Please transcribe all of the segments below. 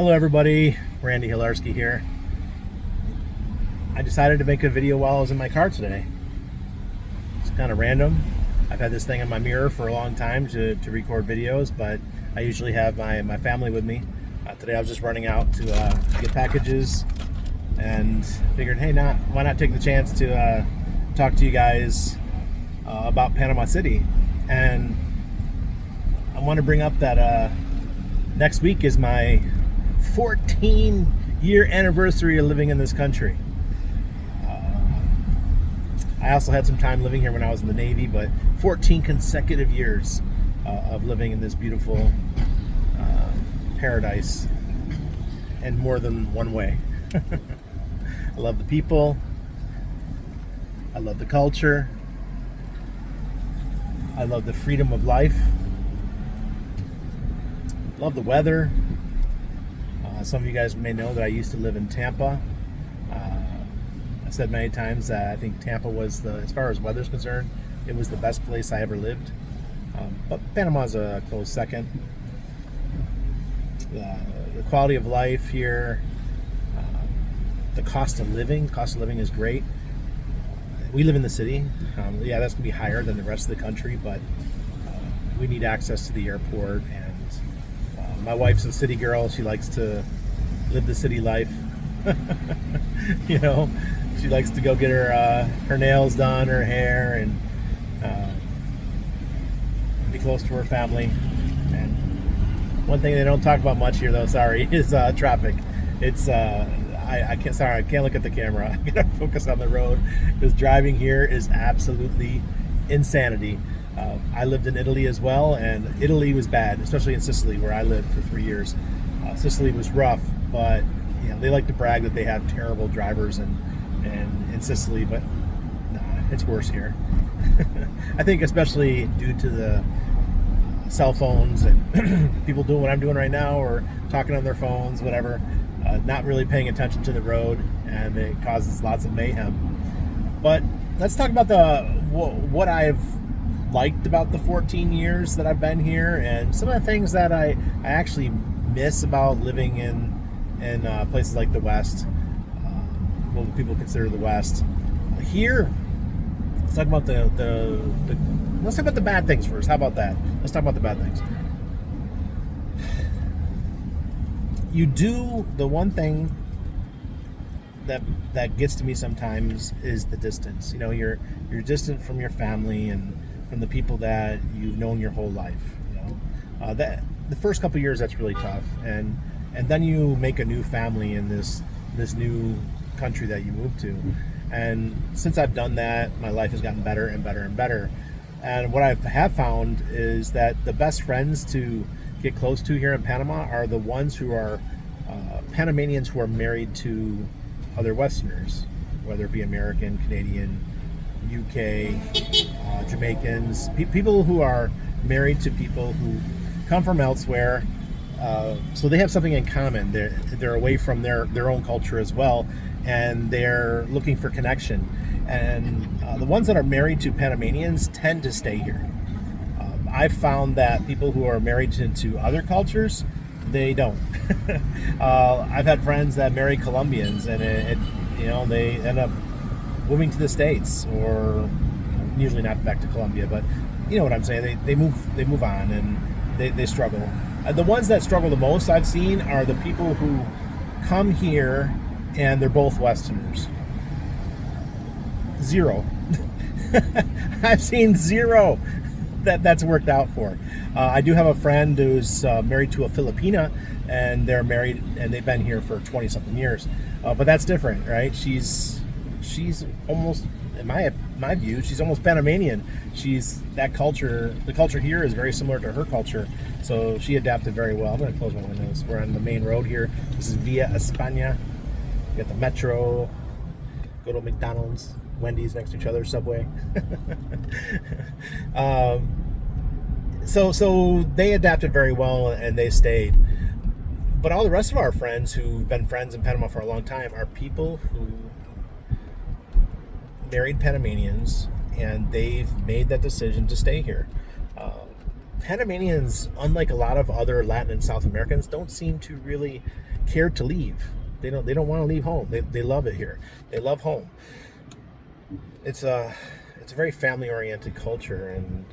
Hello everybody, Randy Hilarski here. I decided to make a video while I was in my car today. It's kind of random. I've had this thing in my mirror for a long time to record videos, but I usually have my family with me. Today I was just running out to get packages and figured, hey, why not take the chance to talk to you guys about Panama City. And I want to bring up that next week is my 14-year anniversary of living in this country. I also had some time living here when I was in the Navy, but 14 consecutive years of living in this beautiful paradise in more than one way. I love the people. I love the culture. I love the freedom of life. Love the weather. Some of you guys may know that I used to live in Tampa. I've said many times that I think Tampa was, as far as weather's concerned, it was the best place I ever lived. But Panama's a close second. The quality of life here, the cost of living is great. We live in the city. Yeah, that's going to be higher than the rest of the country, but we need access to the airport, and my wife's a city girl. She likes to live the city life. You know, she likes to go get her nails done, her hair, and be close to her family. And one thing they don't talk about much here, though, sorry, is traffic. It's I can't look at the camera. I gotta focus on the road, because driving here is absolutely insanity. I lived in Italy as well, and Italy was bad, especially in Sicily, where I lived for 3 years. Sicily was rough, but they like to brag that they have terrible drivers in Sicily, but nah, it's worse here. I think especially due to the cell phones and people doing what I'm doing right now, or talking on their phones, whatever, not really paying attention to the road, and it causes lots of mayhem. But let's talk about what I've liked about the 14 years that I've been here, and some of the things that I actually miss about living in places like the West, what people consider the West. Here, let's talk about let's talk about the bad things first. How about that? Let's talk about the bad things. You do the one thing that gets to me sometimes is the distance. You're distant from your family and from the people that you've known your whole life. That the first couple of years, that's really tough, and then you make a new family in this new country that you move to. And since I've done that, my life has gotten better and better and better. And what I have found is that the best friends to get close to here in Panama are the ones who are Panamanians who are married to other Westerners, whether it be American, Canadian, UK, Jamaicans, people who are married to people who come from elsewhere, so they have something in common. They're away from their own culture as well, and they're looking for connection. And the ones that are married to Panamanians tend to stay here. I've found that people who are married to other cultures, they don't. I've had friends that marry Colombians, and they end up moving to the States, or usually not back to Colombia, but you know what I'm saying. They move on, and they struggle. The ones that struggle the most I've seen are the people who come here and they're both Westerners. Zero. I've seen zero that's worked out for. I do have a friend who's married to a Filipina, and they're married and they've been here for 20-something years. But that's different, right? She's almost, in my view, she's almost Panamanian. The culture here is very similar to her culture, so she adapted very well. I'm going to close my windows. We're on the main road here. This is Via España. You got the metro, go to McDonald's, Wendy's next to each other, Subway. So they adapted very well, and they stayed. But all the rest of our friends who've been friends in Panama for a long time are people who married Panamanians, and they've made that decision to stay here. Panamanians, unlike a lot of other Latin and South Americans, don't seem to really care to leave. They don't want to leave home. They love it here. They love home. It's a very family oriented culture, and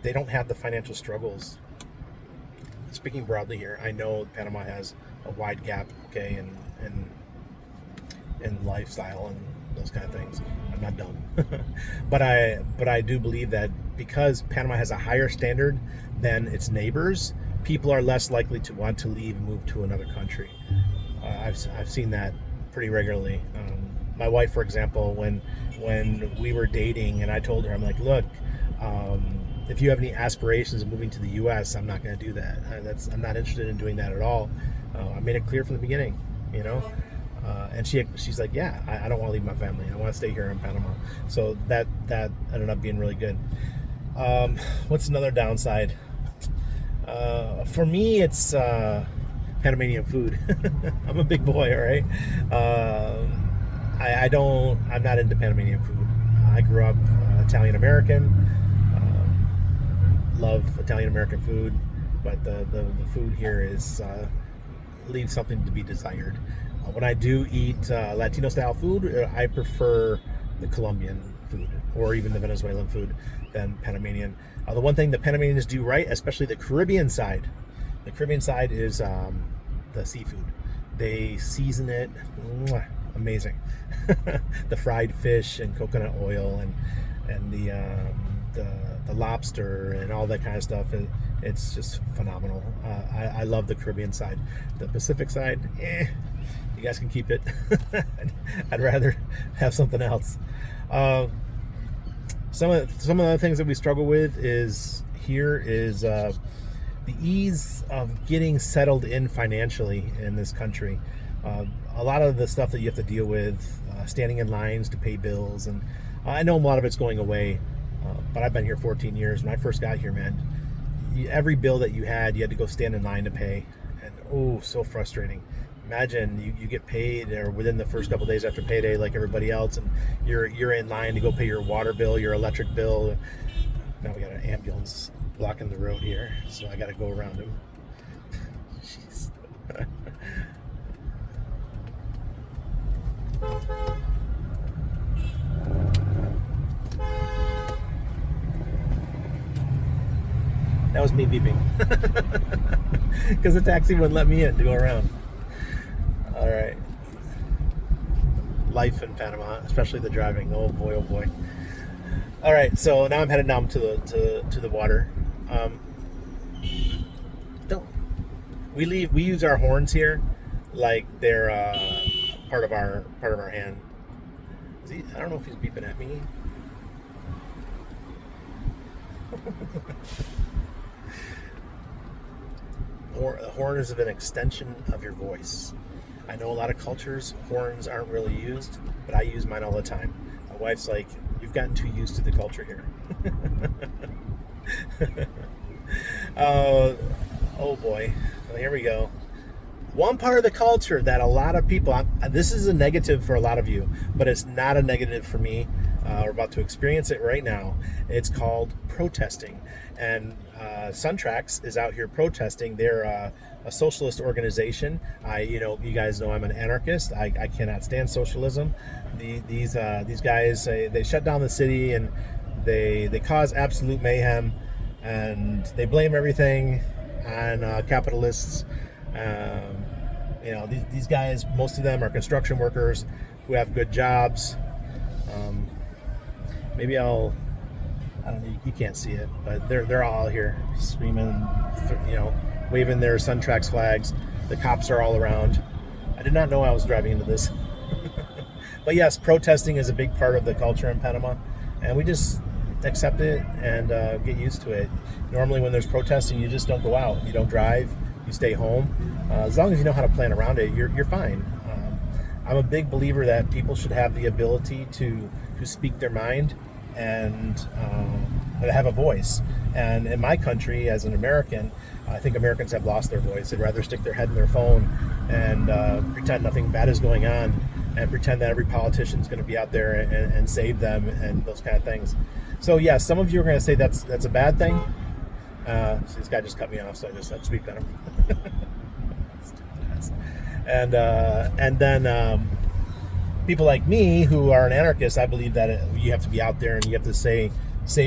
they don't have the financial struggles. Speaking broadly here, I know Panama has a wide gap, okay, in lifestyle and those kind of things. I'm not dumb, but I do believe that because Panama has a higher standard than its neighbors, people are less likely to want to leave and move to another country. I've seen that pretty regularly. My wife, for example, when we were dating, and I told her, I'm like, look, if you have any aspirations of moving to the U.S., I'm not going to do that. I'm not interested in doing that at all. I made it clear from the beginning, you know. And she's like, yeah, I don't want to leave my family. I want to stay here in Panama. So that ended up being really good. What's another downside? For me, it's Panamanian food. I'm a big boy, all right. I'm not into Panamanian food. I grew up Italian American. Love Italian American food, but the food here is leaves something to be desired. When I do eat Latino style food, I prefer the Colombian food or even the Venezuelan food than Panamanian. The one thing the Panamanians do right, especially the Caribbean side, is the seafood. They season it, amazing. The fried fish and coconut oil and the lobster and all that kind of stuff. It's just phenomenal. I love the Caribbean side. The Pacific side, you guys can keep it. I'd rather have something else. Some of the things that we struggle with is the ease of getting settled in financially in this country. A lot of the stuff that you have to deal with, standing in lines to pay bills, and I know a lot of it's going away, but I've been here 14 years. When I first got here, man, every bill that you had to go stand in line to pay, and so frustrating. Imagine you get paid or within the first couple of days after payday like everybody else, and you're in line to go pay your water bill, your electric bill. Now we got an ambulance blocking the road here, so I got to go around him. Jeez. That was me beeping because the taxi wouldn't let me in to go around. All right, life in Panama, especially the driving. Oh boy, oh boy. All right, so now I'm headed down to the water. We use our horns here like they're part of our hand. I don't know if he's beeping at me. The horn is an extension of your voice. I know a lot of cultures, horns aren't really used, but I use mine all the time. My wife's like, you've gotten too used to the culture here. Oh boy, well, here we go. One part of the culture that a lot of people, this is a negative for a lot of you, but it's not a negative for me. We're about to experience it right now. It's called protesting. And Suntrax is out here protesting. They're a socialist organization. You guys know I'm an anarchist. I cannot stand socialism. These guys, they shut down the city and they cause absolute mayhem, and they blame everything on capitalists. These guys, most of them are construction workers who have good jobs. Maybe I don't know, you can't see it, but they're all here screaming, waving their Suntrax flags. The cops are all around. I did not know I was driving into this. But yes, protesting is a big part of the culture in Panama, and we just accept it and get used to it. Normally when there's protesting, you just don't go out. You don't drive. You stay home. As long as you know how to plan around it, you're fine. I'm a big believer that people should have the ability to speak their mind and have a voice. And in my country, as an American, I think Americans have lost their voice. They'd rather stick their head in their phone and pretend nothing bad is going on, and pretend that every politician is going to be out there and save them and those kind of things. So yeah, some of you are going to say that's a bad thing. So this guy just cut me off, so I just had to speak at him. And then people like me who are an anarchist, I believe that you have to be out there and you have to say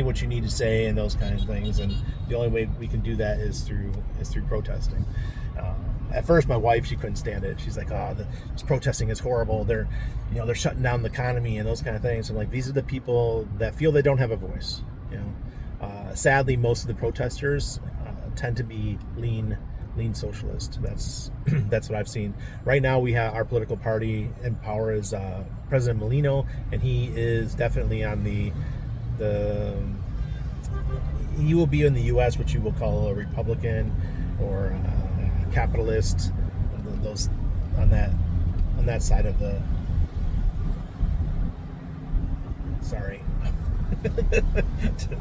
what you need to say and those kind of things. And the only way we can do that is through protesting. At first, my wife, she couldn't stand it. She's like, "Oh, this protesting is horrible. They're shutting down the economy and those kind of things." And like, these are the people that feel they don't have a voice. Sadly, most of the protesters tend to be lean socialist. That's what I've seen. Right now, we have our political party in power is President Molino, and he is definitely on the he will be in the U.S. what you will call a Republican or capitalist. Those on that side of the. Sorry.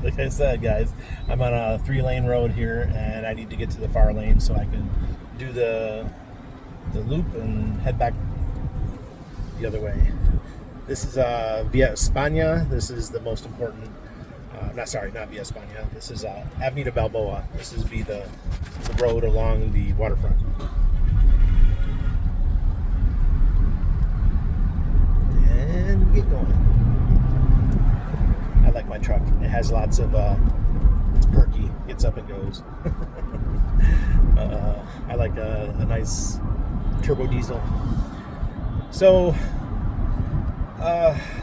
Like I said, guys, I'm on a 3-lane road here, and I need to get to the far lane so I can do the loop and head back the other way. This is Via España. This is the most important. Not Via España. This is Avenida Balboa. This is the road along the waterfront. And we get going. I like my truck. It has lots of, it's perky, gets up and goes. I like a nice turbo diesel. So,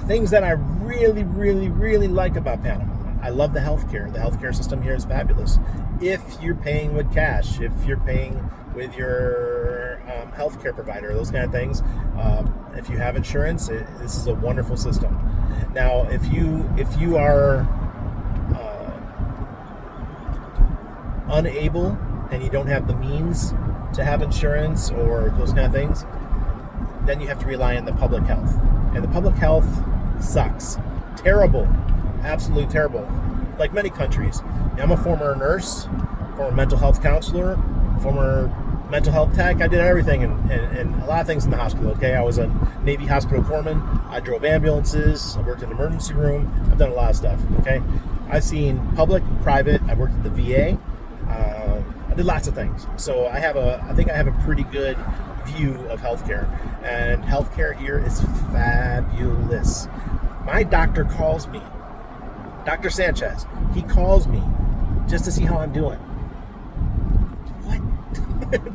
things that I really, really, really like about Panama. I love the healthcare. The healthcare system here is fabulous. If you're paying with cash, if you're paying with your healthcare provider, those kind of things. If you have insurance, this is a wonderful system. Now, if you are unable and you don't have the means to have insurance or those kind of things, then you have to rely on the public health. And the public health sucks. Terrible. Absolutely terrible. Like many countries. I'm a former nurse, former mental health counselor, former mental health tech. I did everything and a lot of things in the hospital, okay? I was a Navy hospital corpsman. I drove ambulances. I worked in the emergency room. I've done a lot of stuff, okay? I've seen public, private. I worked at the VA. I did lots of things. So I think I have a pretty good view of healthcare. And healthcare here is fabulous. My doctor calls me. Dr. Sanchez, he calls me just to see how I'm doing. What?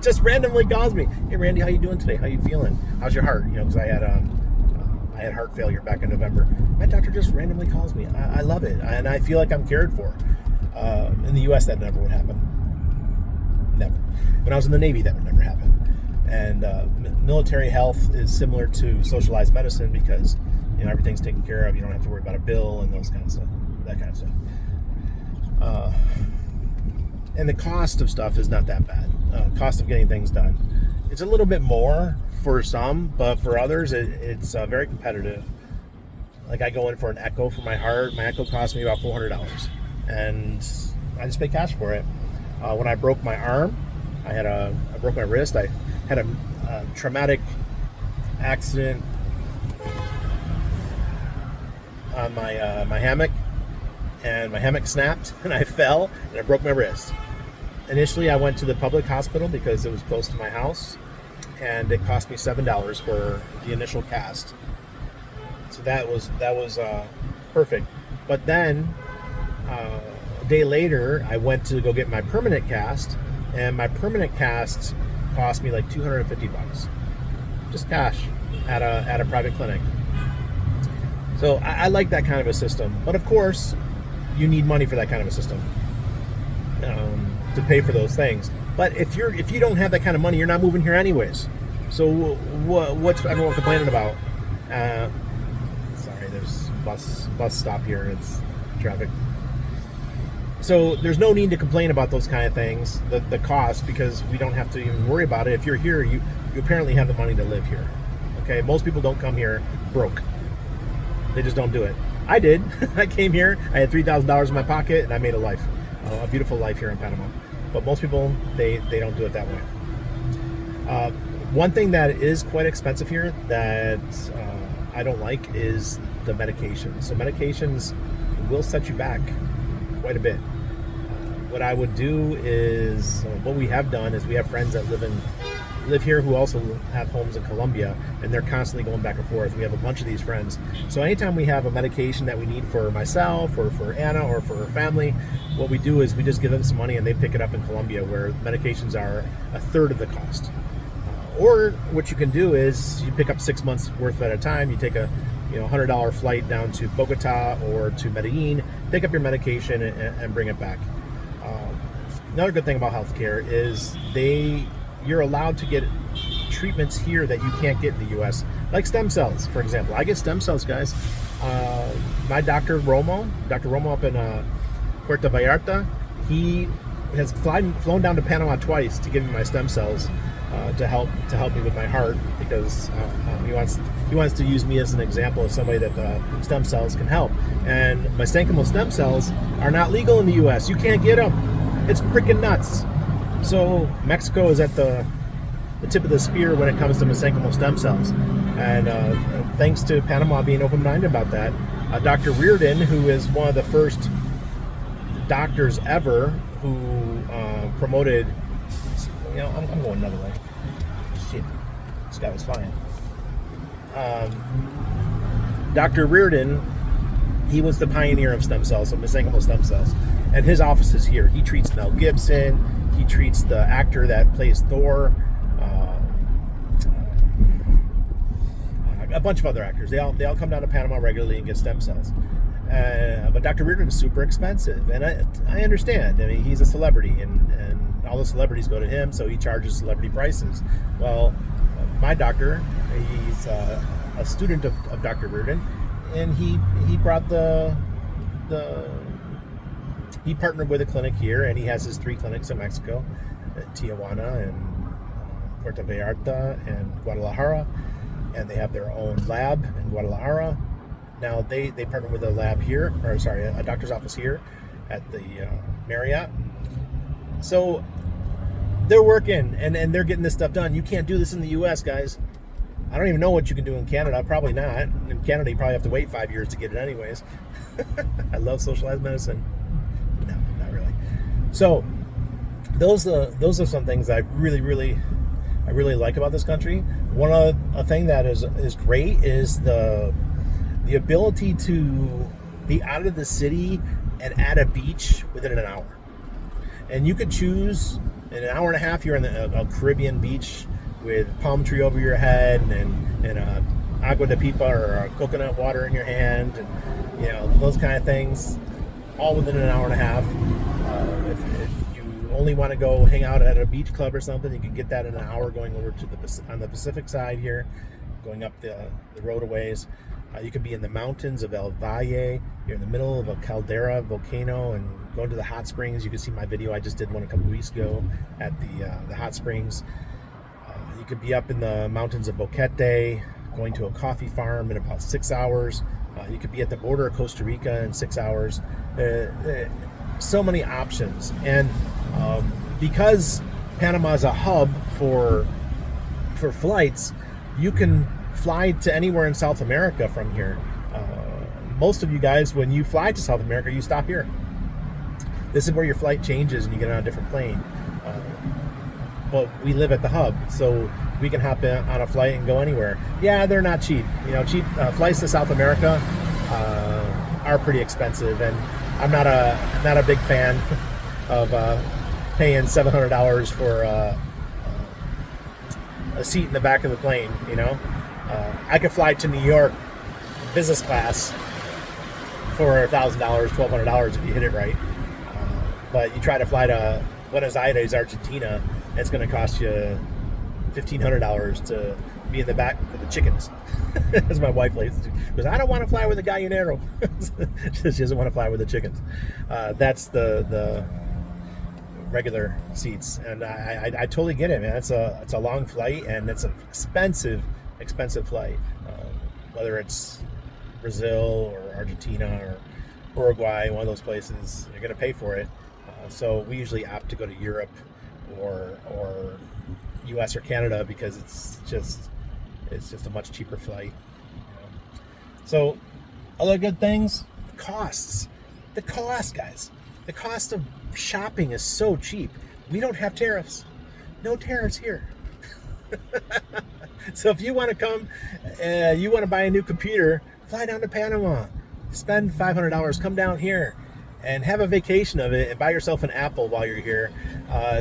Just randomly calls me. Hey, Randy, how you doing today? How you feeling? How's your heart? Because I had heart failure back in November. My doctor just randomly calls me. I love it, and I feel like I'm cared for. In the U.S., that never would happen. Never. When I was in the Navy, that would never happen. And military health is similar to socialized medicine because everything's taken care of. You don't have to worry about a bill and those kind of stuff. That kind of stuff. And the cost of stuff is not that bad. Cost of getting things done. It's a little bit more for some, but for others, it's very competitive. Like I go in for an echo for my heart. My echo cost me about $400, and I just pay cash for it. When I broke my arm, I broke my wrist. I had a traumatic accident on my hammock, and my hammock snapped, and I fell, and I broke my wrist. Initially, I went to the public hospital because it was close to my house, and it cost me $7 for the initial cast. So that was perfect. But then a day later, I went to go get my permanent cast, and my permanent cast cost me like $250, just cash at a private clinic. So I like that kind of a system, but of course, you need money for that kind of a system to pay for those things. But if you don't have that kind of money, you're not moving here anyways. So what's everyone complaining about? Sorry, there's bus stop here. It's traffic. So there's no need to complain about those kind of things, the cost, because we don't have to even worry about it. If you're here, you apparently have the money to live here. Okay, most people don't come here broke. They just don't do it. I did. I came here, I had $3,000 in my pocket, and I made a beautiful life here in Panama. But most people, they don't do it that way. One thing that is quite expensive here that I don't like is the medications. So medications will set you back quite a bit. what I would do is, what we have done is we have friends that live here who also have homes in Colombia, and they're constantly going back and forth. We have a bunch of these friends. So anytime we have a medication that we need for myself or for Anna or for her family, what we do is we just give them some money and they pick it up in Colombia, where medications are a third of the cost. Or what you can do is you pick up 6 months worth at a time. You take a $100 flight down to Bogota or to Medellin, pick up your medication and bring it back. Another good thing about healthcare is you're allowed to get treatments here that you can't get in the U.S., like stem cells, for example. I get stem cells, guys. My Dr. Romo up in Puerto Vallarta, he has flown down to Panama twice to give me my stem cells to help me with my heart, because he wants to use me as an example of somebody that stem cells can help. And mesenchymal stem cells are not legal in the U.S. You can't get them. It's freaking nuts. So Mexico is at the tip of the spear when it comes to mesenchymal stem cells. And thanks to Panama being open-minded about that, Dr. Reardon, who is one of the first doctors ever who promoted... I'm going another way. Shit. This guy was flying. Dr. Reardon, he was the pioneer of stem cells, of mesenchymal stem cells. And his office is here. He treats Mel Gibson. He treats the actor that plays Thor. A bunch of other actors. They all come down to Panama regularly and get stem cells. But Dr. Reardon is super expensive. And I understand. I mean, he's a celebrity, and all the celebrities go to him, so he charges celebrity prices. Well, my doctor, he's a student of Dr. Reardon, and he brought he partnered with a clinic here, and he has his 3 clinics in Mexico, Tijuana and Puerto Vallarta and Guadalajara, and they have their own lab in Guadalajara. Now they partner with a lab here, a doctor's office here at the Marriott. So they're working and they're getting this stuff done. You can't do this in the U.S., guys. I don't even know what you can do in Canada. Probably not. In Canada, you probably have to wait 5 years to get it anyways. I love socialized medicine. No, not really. So those are some things I really like about this country. One a thing that is great is the ability to be out of the city and at a beach within an hour. And you could choose, in an hour and a half, you're in a Caribbean beach with palm tree over your head and a agua de pipa or a coconut water in your hand, and those kind of things, all within an hour and a half. If you only want to go hang out at a beach club or something, you can get that in an hour going over to on the Pacific side here, going up the road a ways. You could be in the mountains of El Valle. You're in the middle of a caldera volcano and going to the hot springs. You can see my video. I just did one a couple weeks ago at the hot springs. You could be up in the mountains of Boquete, going to a coffee farm in about 6 hours. You could be at the border of Costa Rica in 6 hours. So many options. And because Panama is a hub for flights, you can fly to anywhere in South America from here. Most of you guys, when you fly to South America, you stop here. This is where your flight changes and you get on a different plane. But we live at the hub, so we can hop on a flight and go anywhere. Yeah, they're not cheap. Cheap flights to South America are pretty expensive, and I'm not a big fan of paying $700 for a seat in the back of the plane. I could fly to New York business class for $1,000, $1,200 if you hit it right. But you try to fly to Buenos Aires, Argentina, it's going to cost you $1,500 to be in the back with the chickens. As my wife likes to do. Because I don't want to fly with the gallinero. She doesn't want to fly with the chickens. That's the regular seats, and I totally get it, man. It's a long flight, and it's an expensive flight. Whether it's Brazil or Argentina or Uruguay, one of those places, you're going to pay for it. So we usually opt to go to Europe or U.S. or Canada because it's just a much cheaper flight. So other good things, the cost, guys. The cost of shopping is so cheap. We don't have tariffs. No tariffs here. So if you want to come, you want to buy a new computer, fly down to Panama, spend $500, come down here, and have a vacation of it, and buy yourself an Apple while you're here.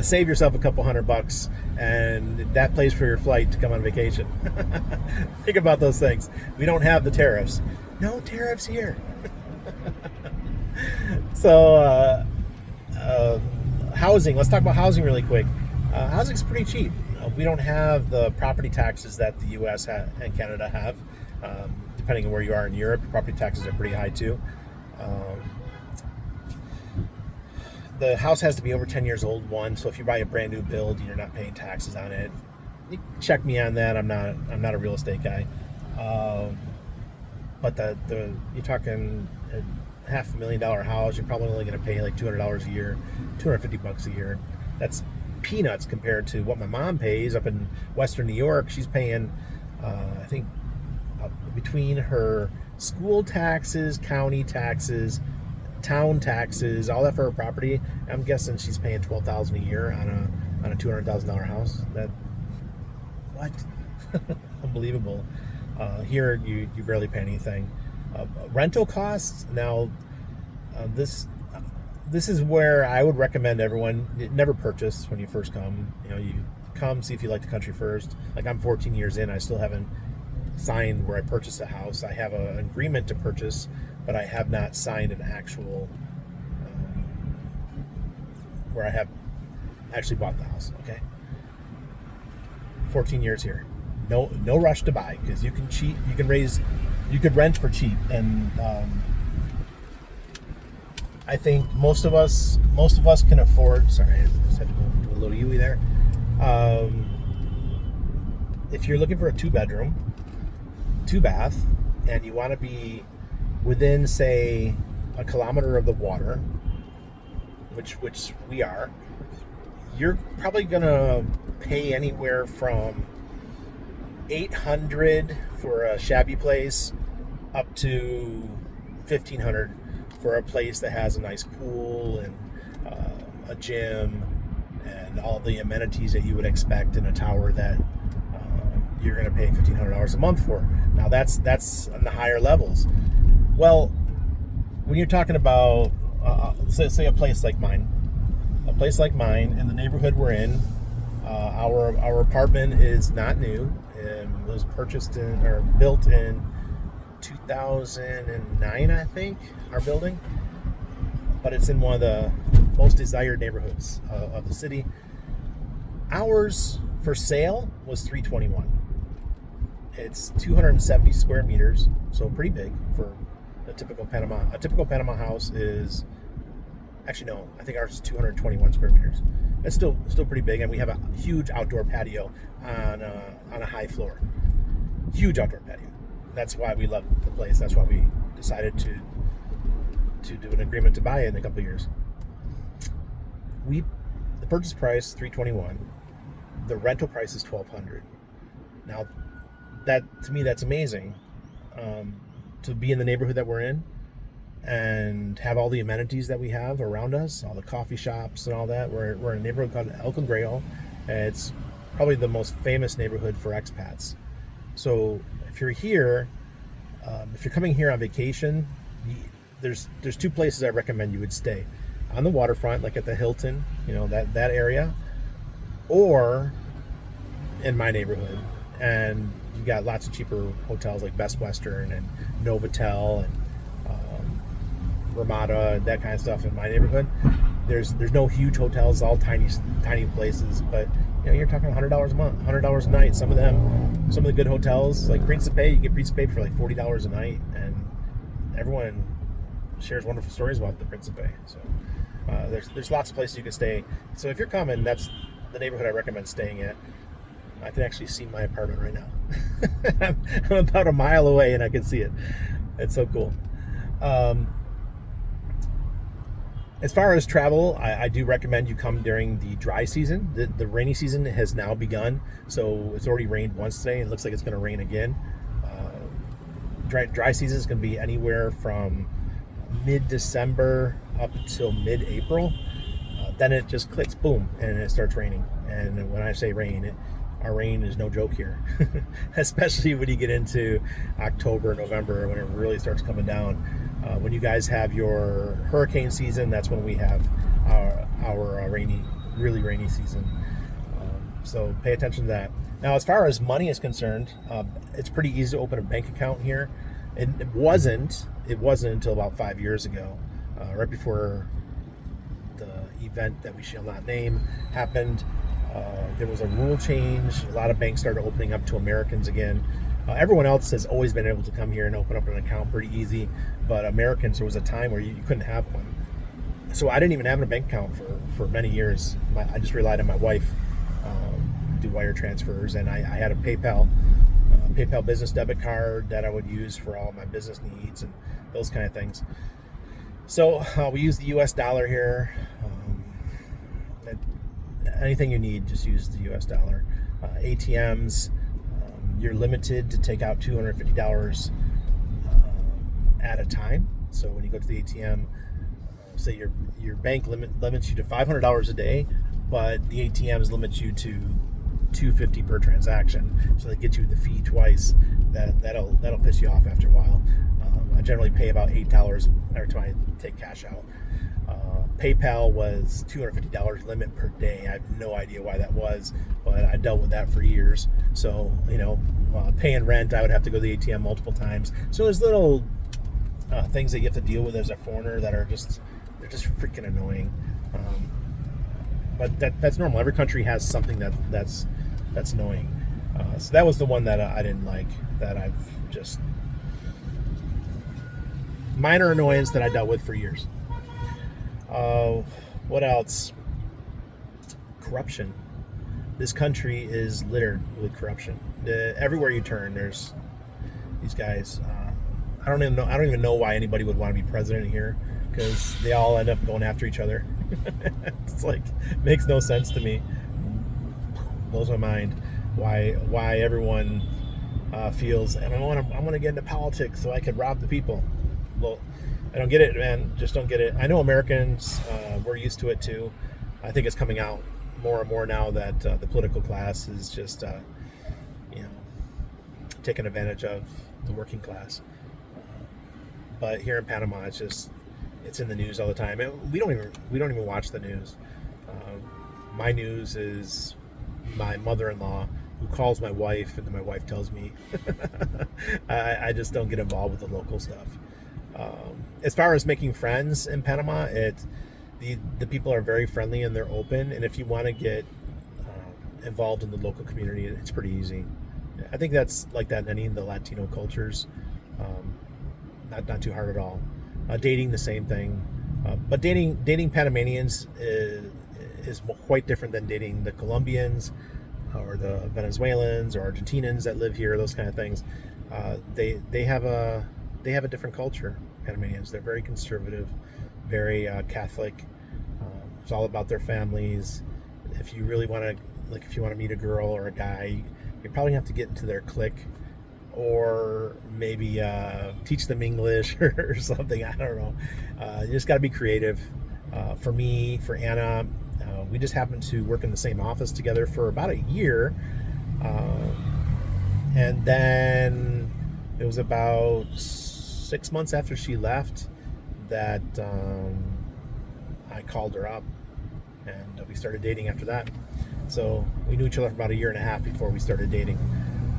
Save yourself a couple $100, and that pays for your flight to come on vacation. Think about those things. We don't have the tariffs. No tariffs here. So, housing. Let's talk about housing really quick. Housing's pretty cheap. We don't have the property taxes that the U.S. and Canada have. Depending on where you are in Europe, property taxes are pretty high too. The house has to be over 10 years old, so if you buy a brand new build, you're not paying taxes on it. You can check me on that. I'm not a real estate guy. But you're talking a $500,000 house, you're probably only going to pay like $200 a year, $250 a year. That's peanuts compared to what my mom pays up in Western New York. She's paying, I think, between her school taxes, county taxes, town taxes, all that for her property. I'm guessing she's paying $12,000 a year on a $200,000 house. What? Unbelievable. Here you barely pay anything. Rental costs. Now, this is where I would recommend everyone never purchase when you first come. You come, see if you like the country first. Like, I'm 14 years in, I still haven't signed where I purchased a house. I have an agreement to purchase, but I have not signed an actual where I have actually bought the house. Okay, 14 years here. No rush to buy, because you can cheat. You could rent for cheap, and I think most of us can afford. Sorry, I just had to go do a little Yui there. If you're looking for a 2-bedroom, 2-bath, and you want to be within, say, a kilometer of the water, which we are, you're probably gonna pay anywhere from $800 for a shabby place up to $1,500 for a place that has a nice pool and a gym and all the amenities that you would expect in a tower that you're going to pay $1,500 a month for. Now that's on the higher levels. Well, when you're talking about say a place like mine, in the neighborhood we're in, our apartment is not new. It was built in 2009, I think, our building. But it's in one of the most desired neighborhoods of the city. Ours for sale was $321. It's 270 square meters, so pretty big for a typical Panama. A typical Panama house is, actually no, I think ours is 221 square meters. It's still pretty big, and we have a huge outdoor patio on a high floor. Huge outdoor patio. That's why we love the place. That's why we decided to do an agreement to buy it in a couple of years. The purchase price $321. The rental price is $1,200. Now, to me, that's amazing. To be in the neighborhood that we're in and have all the amenities that we have around us, all the coffee shops and all that. We're in a neighborhood called El Congrejo. It's probably the most famous neighborhood for expats. So if you're here, if you're coming here on vacation, there's 2 places I recommend you would stay. On the waterfront, like at the Hilton, that area, or in my neighborhood. And you got lots of cheaper hotels like Best Western and Novotel and Ramada, that kind of stuff in my neighborhood. There's no huge hotels, all tiny places, but you're talking $100 a month, $100 a night. Some of the good hotels like Principe, you get Principe for like $40 a night, and everyone shares wonderful stories about the Principe. So there's lots of places you can stay. So if you're coming, that's the neighborhood I recommend staying at. I can actually see my apartment right now. I'm about a mile away and I can see it. It's so cool. As far as travel, I do recommend you come during the dry season. The rainy season has now begun, so it's already rained once today. It looks like it's going to rain again. Dry season is going to be anywhere from mid-December up until mid-April. Then it just clicks, boom, and it starts raining. And when I say rain, our rain is no joke here, especially when you get into October, November, when it really starts coming down. When you guys have your hurricane season, that's when we have our rainy, really rainy season. So pay attention to that. Now, as far as money is concerned, it's pretty easy to open a bank account here. And it wasn't until about 5 years ago, right before the event that we shall not name happened. There was a rule change. A lot of banks started opening up to Americans again. Everyone else has always been able to come here and open up an account pretty easy, but Americans, there was a time where you couldn't have one. So I didn't even have a bank account for many years. I just relied on my wife to do wire transfers, and I had a PayPal business debit card that I would use for all my business needs and those kind of things. So we use the U.S. dollar here. Anything you need, just use the U.S. dollar. ATMs, you're limited to take out $250 at a time. So when you go to the ATM, say your bank limits you to $500 a day, but the ATMs limits you to $250 per transaction. So they get you the fee twice. That'll piss you off after a while. I generally pay about $8 every time I take cash out. PayPal was $250 limit per day. I have no idea why that was, but I dealt with that for years. So, paying rent, I would have to go to the ATM multiple times. So there's little things that you have to deal with as a foreigner that are just freaking annoying. But that's normal. Every country has something that's annoying. So that was the one that I didn't like, that I've just minor annoyance that I dealt with for years. What else? Corruption. This country is littered with corruption. Everywhere you turn, there's these guys. I don't even know why anybody would want to be president here, because they all end up going after each other. It's like, makes no sense to me. Blows my mind why everyone feels, and I want to get into politics so I could rob the people. Well, I don't get it, man. Just don't get it. I know Americans, we're used to it too. I think it's coming out more and more now that the political class is just, taking advantage of the working class. But here in Panama, it's in the news all the time. And we don't even watch the news. My news is my mother-in-law, who calls my wife, and then my wife tells me. I just don't get involved with the local stuff. As far as making friends in Panama, the people are very friendly and they're open. And if you want to get involved in the local community, it's pretty easy. I think that's like that in any of the Latino cultures. Not too hard at all. Dating, the same thing. But dating Panamanians is quite different than dating the Colombians or the Venezuelans or Argentinians that live here. Those kind of things. They have a different culture. Panamanians, they're very conservative, very Catholic. It's all about their families. If you really want to meet a girl or a guy, you probably have to get into their clique, or maybe teach them English or something. I don't know. You just got to be creative. For me, for Anna, we just happened to work in the same office together for about a year, and then it was about 6 months after she left that I called her up, and we started dating after that. So we knew each other for about a year and a half before we started dating,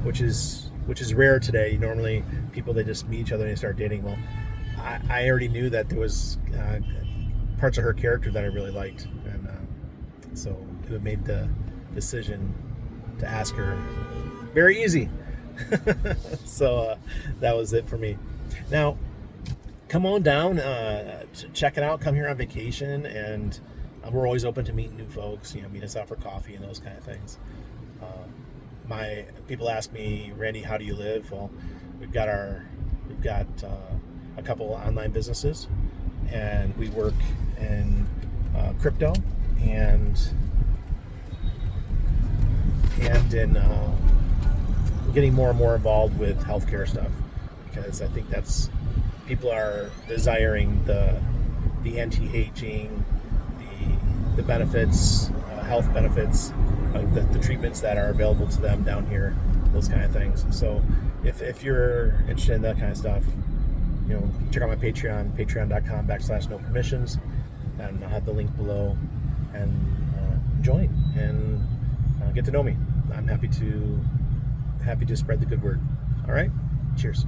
which is rare today. Normally people, they just meet each other and they start dating. Well, I already knew that there was parts of her character that I really liked, and so it made the decision to ask her very easy. So that was it for me. Now, come on down, check it out. Come here on vacation, and we're always open to meeting new folks. Meet us out for coffee and those kind of things. My people ask me, Randy, how do you live? Well, we've got a couple online businesses, and we work in crypto and in getting more and more involved with healthcare stuff, because I think people are desiring the anti-aging, the benefits, health benefits, the treatments that are available to them down here, those kind of things. So if you're interested in that kind of stuff, check out my Patreon, patreon.com/no permissions, and I'll have the link below, and join and get to know me. I'm happy to spread the good word. All right, cheers.